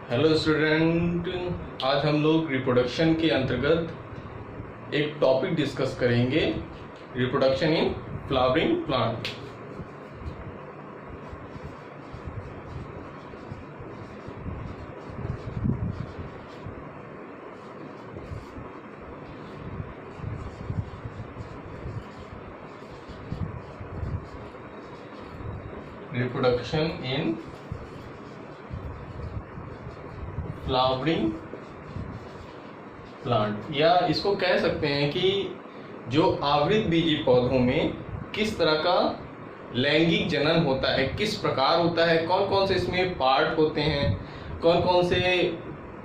Hello student, आज हम लोग रिप्रोडक्शन के अंतर्गत एक टॉपिक डिस्कस करेंगे, reproduction in flowering plant. Reproduction in flowering plant, या इसको कह सकते हैं कि जो आवृत बीजी पौधों में किस तरह का लैंगिक जनन होता है, किस प्रकार होता है, कौन कौन से इसमें पार्ट होते हैं, कौन कौन से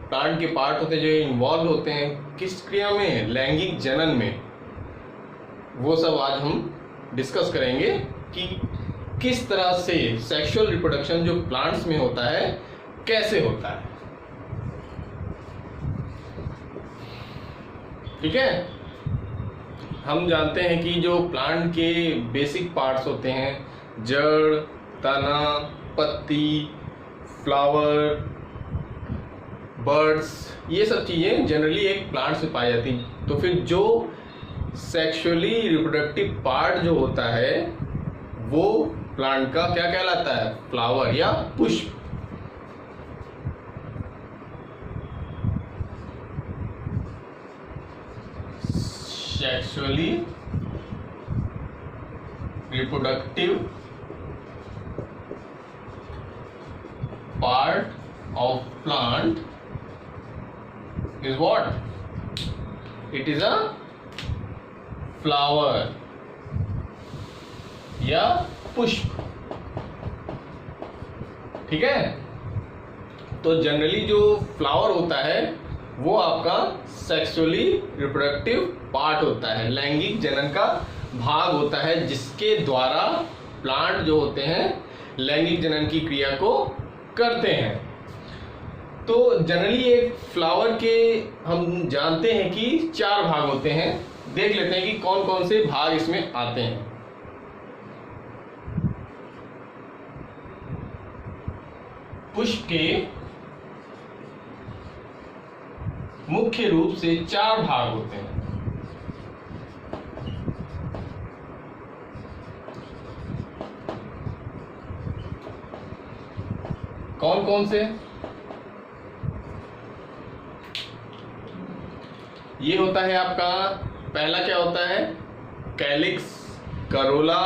प्लांट के पार्ट होते हैं जो इन्वॉल्व होते हैं किस क्रिया में, लैंगिक जनन में, वो सब आज हम डिस्कस करेंगे कि किस तरह से सेक्सुअल रिप्रोडक्शन जो प्लांट्स में होता है कैसे होता है। ठीक है, हम जानते हैं कि जो प्लांट के बेसिक पार्ट्स होते हैं, जड़, तना, पत्ती, फ्लावर, बर्ड्स, ये सब चीज़ें जनरली एक प्लांट से पाई जाती हैं। तो फिर जो सेक्सुअली रिप्रोडक्टिव पार्ट जो होता है वो प्लांट का क्या कहलाता है? फ्लावर या पुष्प। Sexually reproductive part of plant is what? It is a flower या पुष्प। ठीक है, तो जनरली जो फ्लावर होता है वो आपका सेक्सुअली रिप्रोडक्टिव पार्ट होता है, लैंगिक जनन का भाग होता है, जिसके द्वारा प्लांट जो होते हैं लैंगिक जनन की क्रिया को करते हैं। तो जनरली एक फ्लावर के हम जानते हैं कि 4 भाग होते हैं। देख लेते हैं कि कौन कौन से भाग इसमें आते हैं। पुष्प के मुख्य रूप से 4 भाग होते हैं। कौन कौन से? ये होता है आपका, पहला क्या होता है? Calyx, Corolla,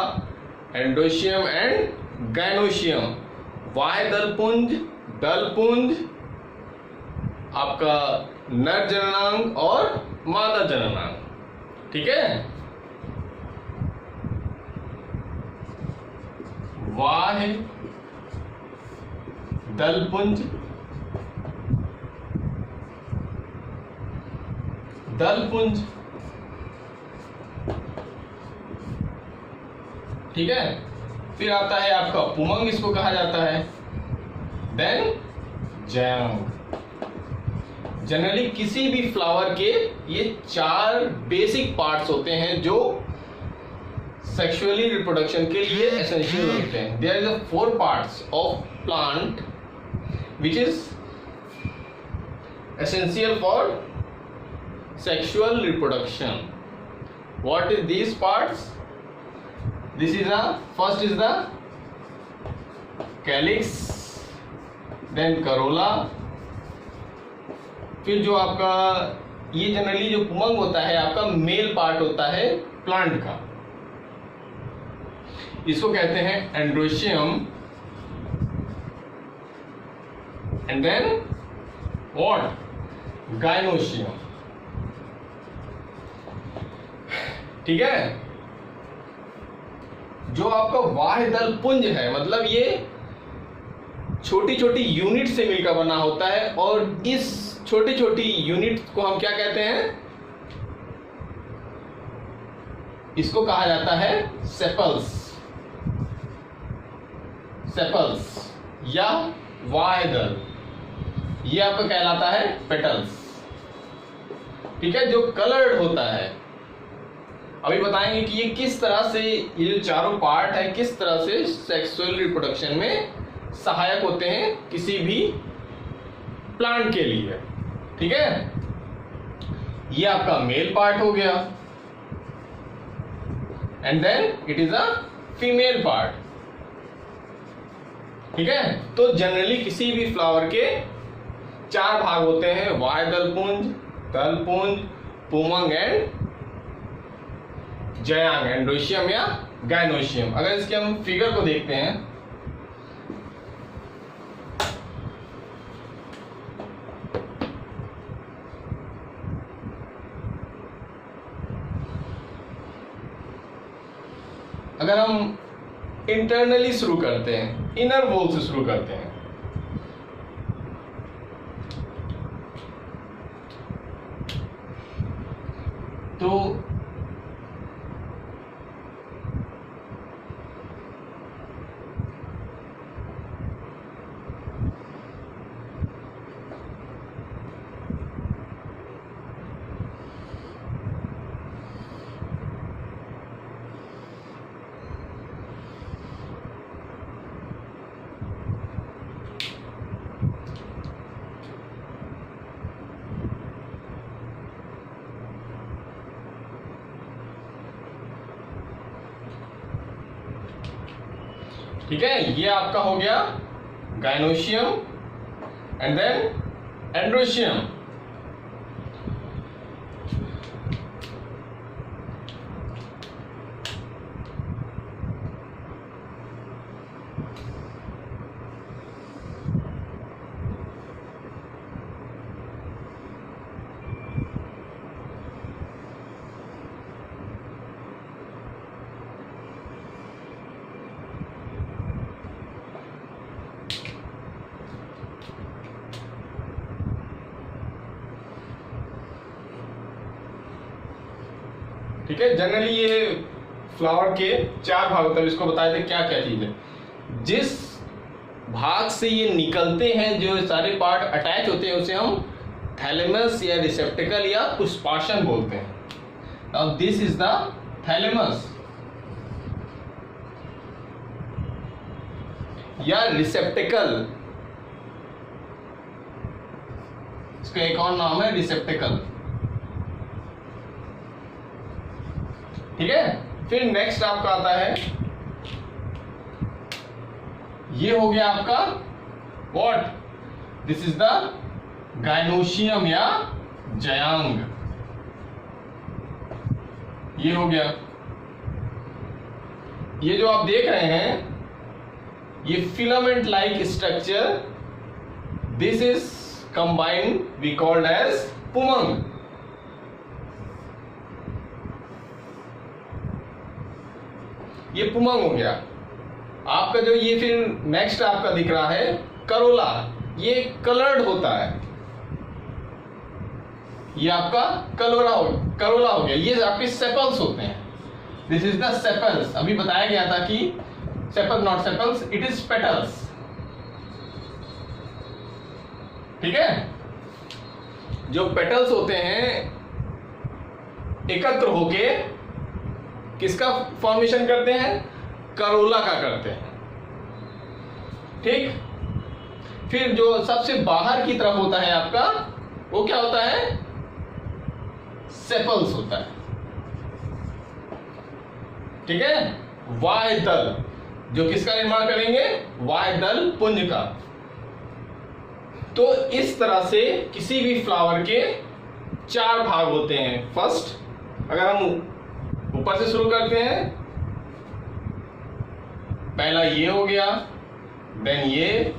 androecium and gynoecium. बाह्य दलपुंज, दलपुंज, आपका नर जननांग और मादा जननांग। ठीक है, बाह्य दलपुंज, दलपुंज। ठीक है, फिर आता है आपका पुमंग, इसको कहा जाता है। देन जैंग। जनरली किसी भी फ्लावर के ये 4 बेसिक पार्ट्स होते हैं जो सेक्सुअली रिप्रोडक्शन के लिए एसेंशियल होते हैं। There is a 4 parts of plant which is essential for sexual reproduction. What is these parts? This is first is the calyx, then corolla, फिर जो आपका ये जनरली जो पुमंग होता है आपका मेल पार्ट होता है प्लांट का, इसको कहते हैं androecium. And then what? Gynoecium। ठीक है, जो आपका बाह्य दल पुंज है, मतलब ये छोटी छोटी यूनिट से मिलकर बना होता है, और इस छोटी छोटी यूनिट को हम क्या कहते हैं? इसको कहा जाता है सेपल्स, सेपल्स या बाह्य दल। ये आपका कहलाता है पेटल्स। ठीक है, जो कलर्ड होता है। अभी बताएंगे कि ये किस तरह से, ये जो चारों पार्ट है किस तरह से सेक्सुअल रिप्रोडक्शन में सहायक होते हैं किसी भी प्लांट के लिए। ठीक है, ये आपका मेल पार्ट हो गया, and then it is a female part. ठीक है, तो जनरली किसी भी फ्लावर के 4 भाग होते हैं, बाह्य दलपुंज, दलपुंज, पुमंग एंड जयांग, एंड्रोशियम या गाइनोशियम। अगर इसके हम फिगर को देखते हैं, अगर हम इंटरनली शुरू करते हैं, इनर वॉल से शुरू करते हैं, तो ठीक है, ये आपका हो गया गाइनोशियम एंड देन एंड्रोशियम। ठीक है, जनरली ये फ्लावर के 4 भाग होते हैं। इसको बताए थे क्या क्या चीज है। जिस भाग से ये निकलते हैं, जो सारे पार्ट अटैच होते हैं, उसे हम थैलेमस या रिसेप्टिकल या पुष्पाशन बोलते हैं। Now this is the thalamus या रिसेप्टिकल, इसका एक और नाम है रिसेप्टिकल। ठीक है, फिर नेक्स्ट आपका आता है, ये हो गया आपका what, this is the gynoecium या जयांग। ये हो गया, ये जो आप देख रहे हैं ये filament like structure, this is combined we called as पुमंग। ये पुमंग हो गया आपका। जो ये फिर नेक्स्ट आपका दिख रहा है करोला, ये कलर्ड होता है, ये आपका करोला हो गया। ये आपके सेपल्स होते हैं, दिस इज द सेपल्स। अभी बताया गया था कि sepal not sepals, it is petals. ठीक है, जो पेटल्स होते हैं एकत्र होके किसका फॉर्मेशन करते हैं, करोला का करते हैं। ठीक, फिर जो सबसे बाहर की तरफ होता है आपका, वो क्या होता है, सेपल्स होता है। ठीक है, बाह्य दल, जो किसका निर्माण करेंगे, बाह्य दल पुंज का। तो इस तरह से किसी भी फ्लावर के 4 भाग होते हैं। फर्स्ट, अगर हम ऊपर से शुरू करते हैं, पहला ये हो गया, देन ये,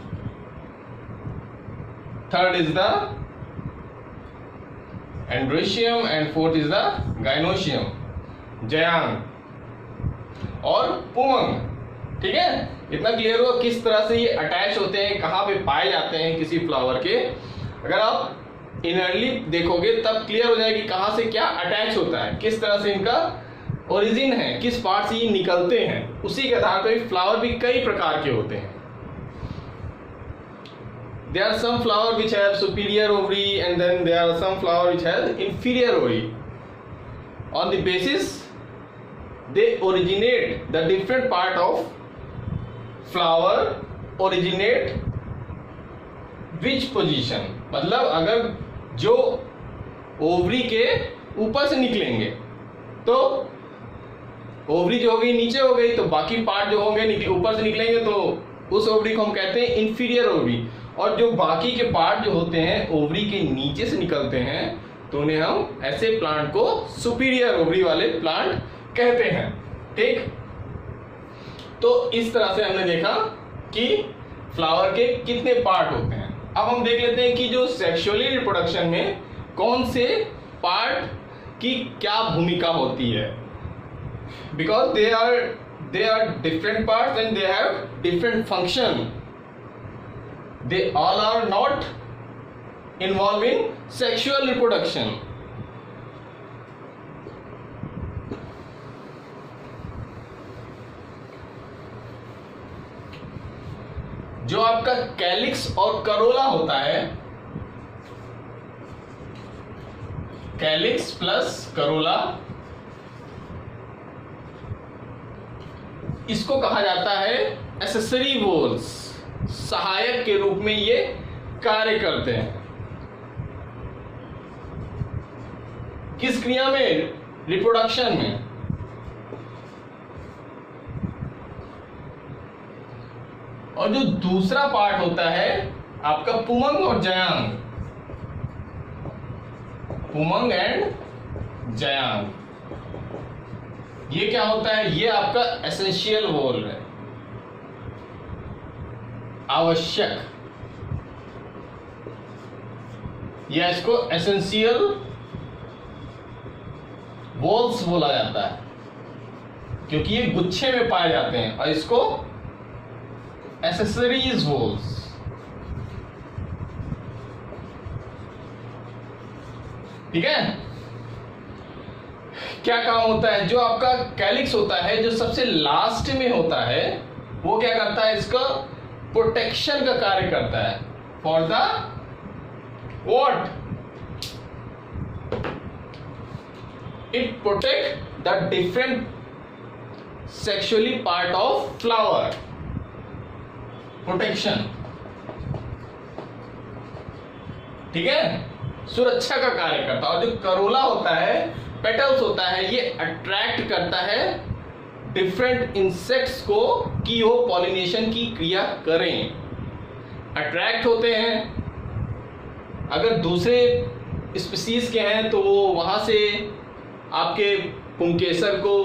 third is the androecium and fourth is the gynoecium, जयांग और पुमंग। ठीक है, इतना क्लियर हुआ किस तरह से ये अटैच होते हैं, कहां पे पाए जाते हैं किसी फ्लावर के। अगर आप इनरली देखोगे तब क्लियर हो जाएगी कहां से क्या अटैच होता है, किस तरह से इनका ओरिजिन है, किस पार्ट से ये निकलते हैं। उसी के आधार पर फ्लावर भी कई प्रकार के होते हैं। There are some flower which have superior ovary and then there are some flower which has inferior ovary. On the basis they originate, the different part of flower originate which position, मतलब अगर जो ovary के ऊपर से निकलेंगे तो ovary जो हो गई नीचे हो गई, तो बाकी पार्ट जो होंगे ऊपर से निकलेंगे तो उस ओवरी को हम कहते हैं इंफीरियर ओवरी। और जो बाकी के पार्ट जो होते हैं ओवरी के नीचे से निकलते हैं तो उन्हें हम ऐसे प्लांट को सुपीरियर ओवरी वाले प्लांट कहते हैं। ठीक, तो इस तरह से हमने देखा कि फ्लावर के कितने पार्ट होते हैं। अब हम देख लेते हैं कि जो सेक्सुअली रिप्रोडक्शन में कौन से पार्ट की क्या भूमिका होती है, because they are different parts and they have different function, they all are not involve in sexual reproduction. जो आपका कैलिक्स और करोला होता है, कैलिक्स प्लस करोला, इसको कहा जाता है एक्सेसरी वोल्स, सहायक के रूप में ये कार्य करते हैं। किस क्रिया में? रिप्रोडक्शन में। और जो दूसरा पार्ट होता है आपका पुमंग और जयांग, पुमंग एंड जयांग, ये क्या होता है? ये आपका एसेंशियल वोल है, आवश्यक, या इसको एसेंशियल वोल्स बोला जाता है क्योंकि ये गुच्छे में पाए जाते हैं, और इसको एक्सेसरीज वोल्स। ठीक है, क्या काम होता है? जो आपका कैलिक्स होता है, जो सबसे लास्ट में होता है, वो क्या करता है? इसका प्रोटेक्शन का कार्य करता है for the what? It protect the different sexually part of flower, protection. ठीक है, सुरक्षा का कार्य करता है। और जो करोला होता है, पेटल्स होता है, ये अट्रैक्ट करता है डिफरेंट इंसेक्ट्स को कि वो पॉलिनेशन की क्रिया करें, अट्रैक्ट होते हैं। अगर दूसरे स्पीसीज के हैं तो वो वहां से आपके पुंकेसर को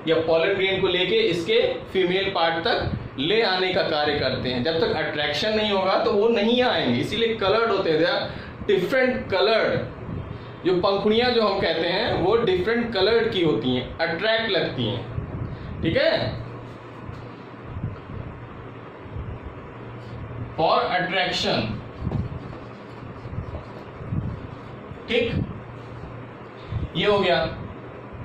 या पॉलन ग्रेन को लेके इसके फीमेल पार्ट तक ले आने का कार्य करते हैं। जब तक अट्रैक्शन नहीं होगा तो वो नहीं आएंगे, इसीलिए कलर्ड होते हैं, डिफरेंट कलर्ड। जो पंखुड़ियां जो हम कहते हैं वो डिफरेंट कलर्ड की होती हैं, अट्रैक्ट लगती हैं। ठीक है, फॉर अट्रैक्शन। ठीक, ये हो गया।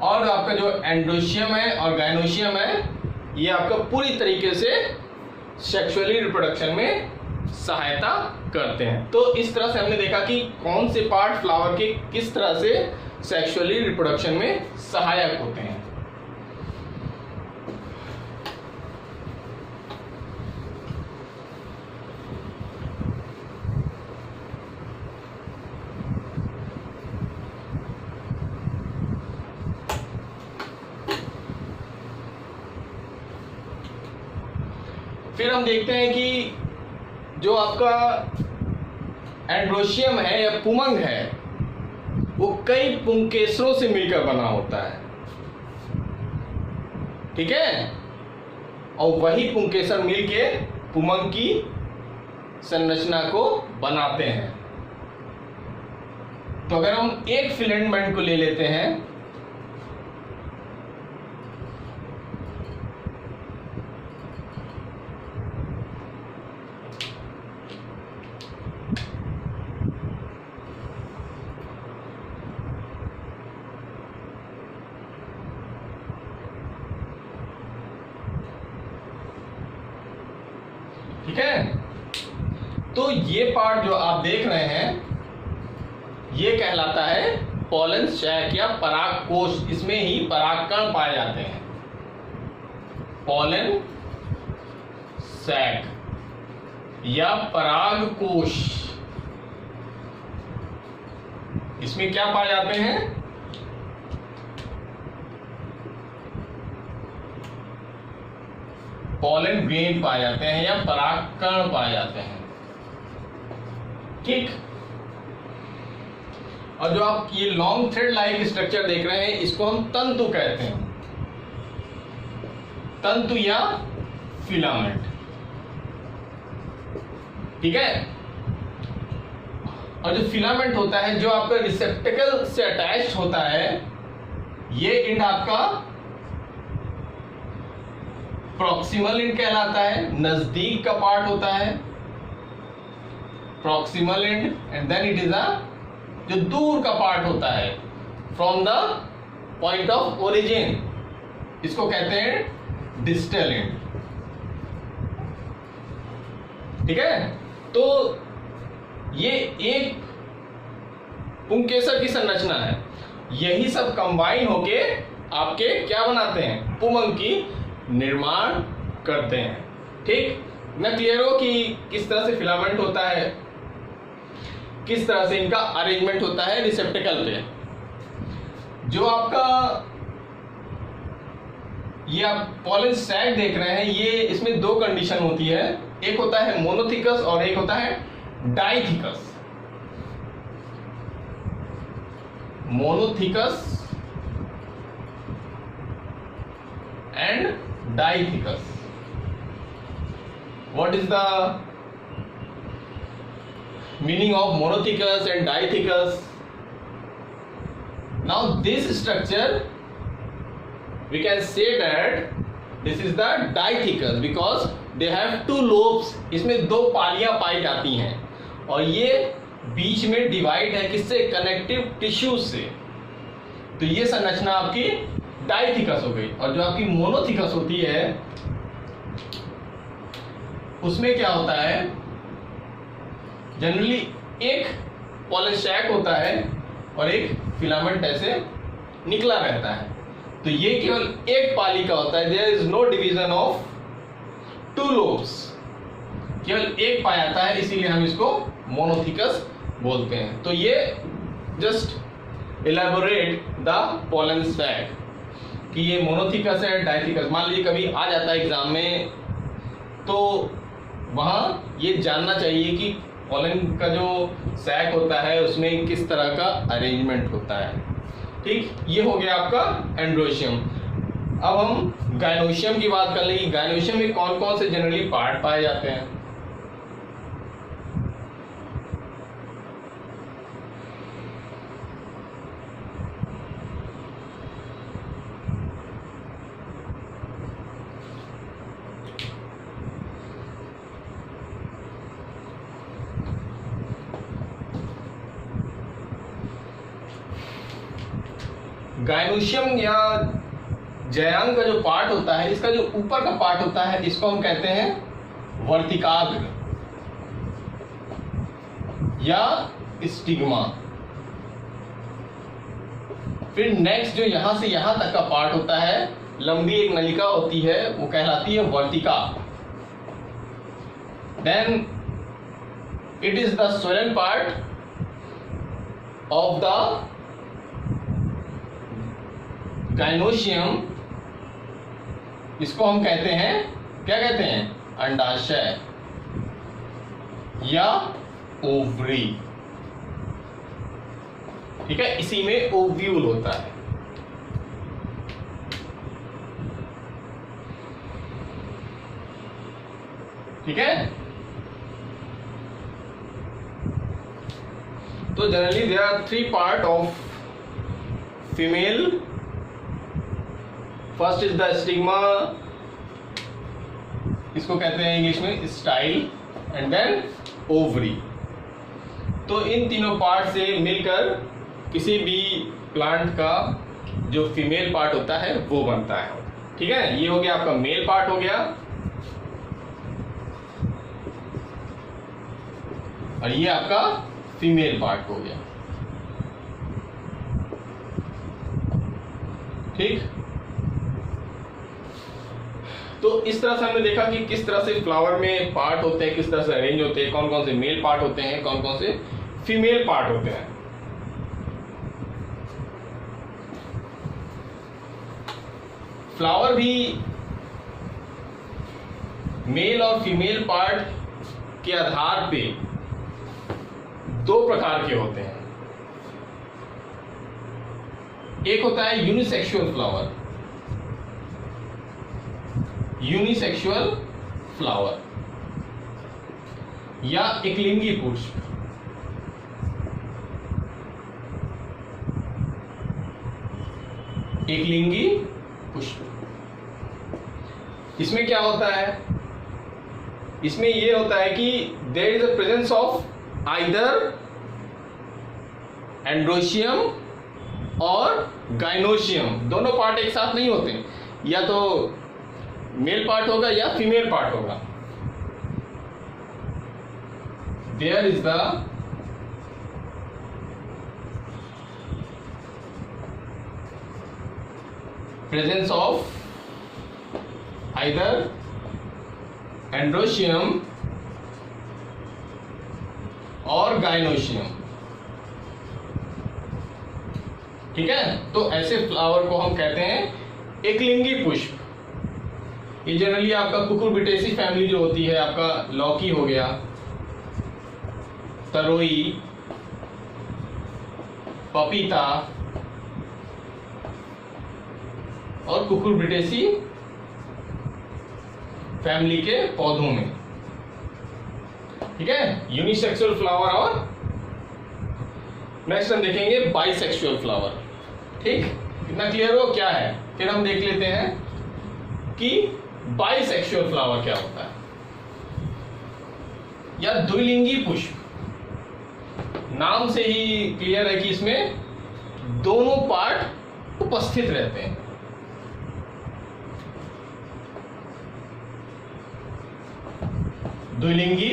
और आपका जो एंड्रोशियम है और गाइनोशियम है, ये आपका पूरी तरीके से सेक्सुअली रिप्रोडक्शन में सहायता करते हैं। तो इस तरह से हमने देखा कि कौन से पार्ट फ्लावर के किस तरह से सेक्सुअली रिप्रोडक्शन में सहायक होते हैं। फिर हम देखते हैं कि जो आपका एंड्रोशियम है या पुमंग है, वो कई पुंकेसरों से मिलकर बना होता है। ठीक है, और वही पुंकेसर मिलके पुमंग की संरचना को बनाते हैं। तो अगर हम एक फिलामेंट को ले लेते हैं, ठीक है, तो ये पार्ट जो आप देख रहे हैं ये कहलाता है पॉलन सैक या परागकोश। इसमें ही परागकण पाए जाते हैं, पॉलन सैक या परागकोश। इसमें क्या पाए जाते हैं? पॉलन ग्रेन पाए जाते हैं या परागकण पाए जाते हैं। ठीक। और जो आप ये लॉन्ग थ्रेड लाइक स्ट्रक्चर देख रहे हैं, इसको हम तंतु कहते हैं, तंतु या फिलामेंट। ठीक है। और जो फिलामेंट होता है, जो आपका रिसेप्टेकल से अटैच्ड होता है, ये एंड आपका प्रॉक्सिमल एंड कहलाता है, नजदीक का पार्ट होता है proximal end, and then it is a जो दूर का पार्ट होता है from the point of origin, इसको कहते हैं डिस्टल एंड। ठीक है। तो ये एक पुंकेसर की संरचना है, यही सब कंबाइन होके आपके क्या बनाते हैं? पुंकेसर की निर्माण करते हैं। ठीक। मैं क्लियर हो कि किस तरह से फिलामेंट होता है, किस तरह से इनका अरेंजमेंट होता है रिसेप्टेकल पे। जो आपका ये आप पॉलन सैक देख रहे हैं, ये इसमें दो कंडीशन होती है, एक होता है मोनोथिकस और एक होता है डाइथिकस। Monothecous and डाइथिकस। What is the meaning of monothecus and diathecus? Now this structure we can say that this is the diathecus because they have two lobes. इसमें दो पालियां पाई जाती हैं और ये बीच में डिवाइड है किससे? कनेक्टिव टिश्यूज से। तो ये संरचना आपकी डाइथिकस हो गई। और जो आपकी मोनोथिकस होती है, उसमें क्या होता है? जनरली एक पॉलन सैक होता है और एक फिलामेंट ऐसे निकला रहता है। तो ये केवल एक पाली का होता है, there is no division of two lobes, केवल एक पाया जाता है, इसीलिए हम इसको मोनोथिकस बोलते हैं। तो ये just elaborate the pollen sac कि ये मोनोथिकस है डाइथिकस। मान लीजिए कभी आ जाता है एग्जाम में, तो वहां ये जानना चाहिए कि पॉलन का जो सैक होता है उसमें किस तरह का अरेंजमेंट होता है। ठीक। ये हो गया आपका एंड्रोशियम। अब हम गायनोशियम की बात कर लें कि गायनोशियम में कौन कौन से जनरली पार्ट पाए जाते हैं। गायनोशियम या जयांग का जो पार्ट होता है, इसका जो ऊपर का पार्ट होता है, इसको हम कहते हैं वर्तिकाग्र या स्टिग्मा। फिर नेक्स्ट जो यहां से यहां तक का पार्ट होता है, लंबी एक नलिका होती है, वो कहलाती है वर्तिका। Then it is the swollen part of the gynoecium, इसको हम कहते हैं, क्या कहते हैं? अंडाशय या ओवरी। ठीक है। इसी में ओव्यूल होता है। ठीक है। तो generally there are three part of female. First is the stigma, इसको कहते हैं इंग्लिश में स्टाइल, एंड देन ओवरी। तो इन तीनों पार्ट से मिलकर किसी भी प्लांट का जो फीमेल पार्ट होता है वो बनता है। ठीक है। ये हो गया आपका मेल पार्ट हो गया, और ये आपका फीमेल पार्ट हो गया। ठीक। तो इस तरह से हमने देखा कि किस तरह से फ्लावर में पार्ट होते हैं, किस तरह से अरेंज होते हैं, कौन कौन से मेल पार्ट होते हैं, कौन कौन से फीमेल पार्ट होते हैं। फ्लावर भी मेल और फीमेल पार्ट के आधार पे दो प्रकार के होते हैं। एक होता है यूनिसेक्सुअल फ्लावर, यूनिसेक्सुअल फ्लावर या एकलिंगी पुष्प। एकलिंगी पुष्प, इसमें क्या होता है? इसमें यह होता है कि there is a presence of either androecium और गाइनोशियम, दोनों पार्ट एक साथ नहीं होते, या तो मेल पार्ट होगा या फीमेल पार्ट होगा। There is the presence of either androecium और गाइनोशियम। ठीक है, तो ऐसे फ्लावर को हम कहते हैं एकलिंगी पुष्प। ये जनरली आपका कुकुरबिटेसी फैमिली जो होती है, आपका लौकी हो गया, तरोई, पपीता और कुकुरबिटेसी फैमिली के पौधों में। ठीक है, यूनिसेक्सुअल फ्लावर। और नेक्स्ट हम देखेंगे बाइसेक्सुअल फ्लावर। ठीक, इतना क्लियर हो क्या है? फिर हम देख लेते हैं कि बाइसेक्सुअल फ्लावर क्या होता है, या द्विलिंगी पुष्प। नाम से ही क्लियर है कि इसमें दोनों पार्ट उपस्थित रहते हैं। द्विलिंगी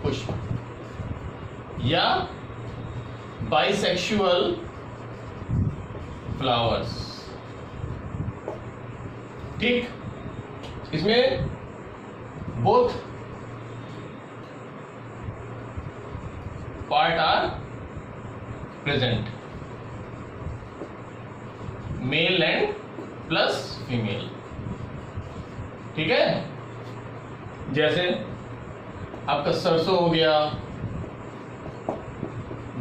पुष्प या बाइसेक्सुअल फ्लावर्स। ठीक, इसमें both part are present, male and plus female. ठीक है, जैसे आपका सरसों हो गया,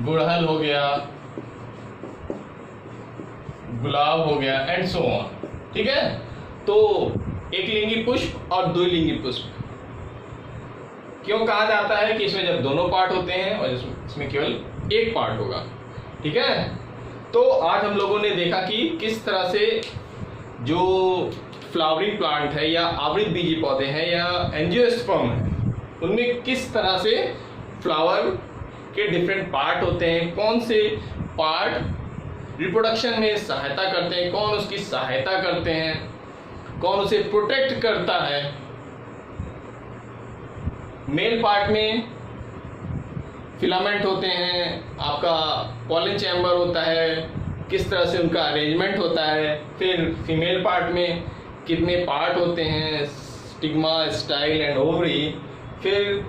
गुड़हल हो गया, गुलाब हो गया एंड सो ऑन। ठीक है, तो एकलिंगी पुष्प और द्विलिंगी पुष्प क्यों कहा जाता है कि इसमें जब दोनों पार्ट होते हैं और इसमें केवल एक पार्ट होगा। ठीक है, तो आज हम लोगों ने देखा कि किस तरह से जो फ्लावरिंग प्लांट है या आवृत बीजी पौधे हैं या एंजियोस्पर्म है, उनमें किस तरह से फ्लावर के डिफरेंट पार्ट होते हैं, कौन से पार्ट रिप्रोडक्शन में सहायता करते हैं, कौन उसकी सहायता करते हैं, कौन उसे प्रोटेक्ट करता है। मेल पार्ट में फिलामेंट होते हैं, आपका पॉलन चैम्बर होता है, किस तरह से उनका अरेंजमेंट होता है। फिर फीमेल पार्ट में कितने पार्ट होते हैं, स्टिग्मा, स्टाइल एंड ओवरी। फिर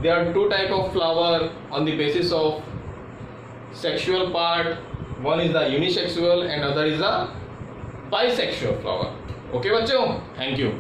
there are two type of flower on the basis of sexual part. One is the unisexual and other is the bisexual flower. Okay बच्चों, thank you.